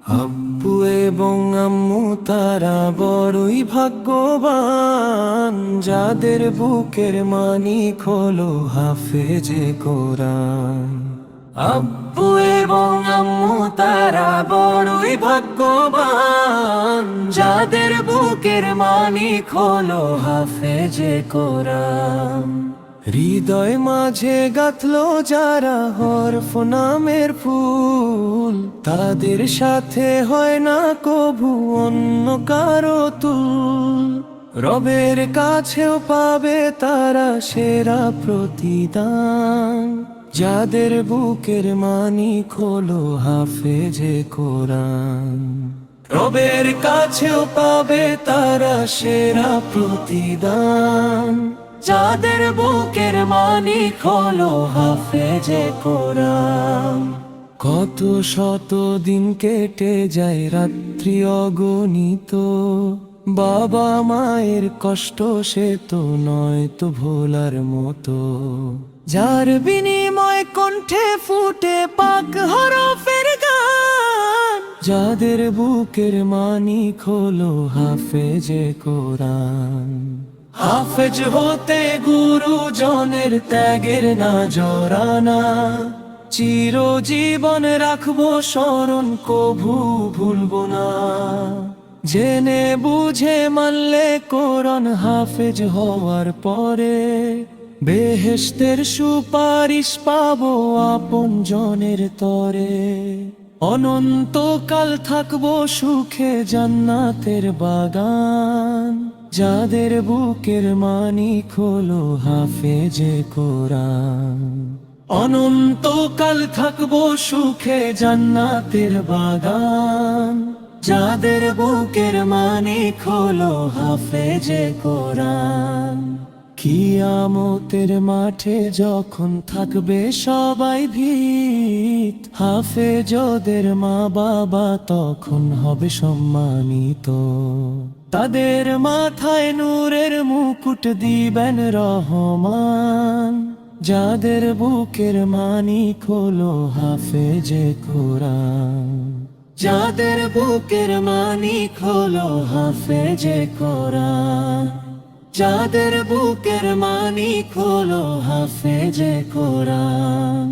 আব্বু এবং আম্মু তারা বড়ই ভাগ্যবান, যাদের বুকের মানিক হলো হাফেজে কোরআন। আব্বু এবং আম্মু তারা বড়ই ভাগ্যবান, যাদের বুকের মানিক হলো হাফেজে কোরআন। হৃদয় মাঝে গাঁথলো যারা হরফ নামের ফুল, তাদের সাথে হয় না কভু অন্য কারো তুল। রবের কাছেও পাবে তারা সেরা প্রতিদান, যাদের বুকের মানিক হলো হাফেজে কোরআন। রবের কাছেও পাবে তারা সেরা প্রতিদান, যাদের বুকের মানিক হলো হাফেজে কোরআন। কত শত দিন কেটে যায় রাত্রি অগণিত, বাবা মায়ের কষ্ট সে তো নয় তো ভোলার মতো। যার বিনিময় কণ্ঠে ফুটে পাক হরফের গান, যাদের বুকের মানিক হলো হাফেজে কোরআন। হাফেজ হতে গুরুজনের ত্যাগের না জরানা, চিরজীবন রাখবো স্মরণ কভু ভুলবো না। জেনে বুঝে মানলে কোরআন হাফেজ হওয়ার পরে, বেহেশতের সুপারিশ পাবো আপন জনের তরে। অনন্তকাল থাকবো সুখে জান্নাতের বাগান, যাদের বুকের মানিক হলো হাফেজে কোরআন। অনন্তকাল থাকবো সুখে জান্নাতের বাগান, যাদের বুকের মানিক হলো হাফেজে কোরআন। কিয়ামতের মাঠে যখন থাকবে সবাই ভিত, হাফেজদের মা বাবা তখন হবে সম্মানিত। তাদের মাথায় নূরের মুকুট দিবেন রহমান, যাদের বুকের মানিক হলো হাফেজে কোরআন। যাদের বুকের মানিক হলো হাফেজে কোরআন, যাদের বুকের মানিক হলো হাফেজে কোরআন।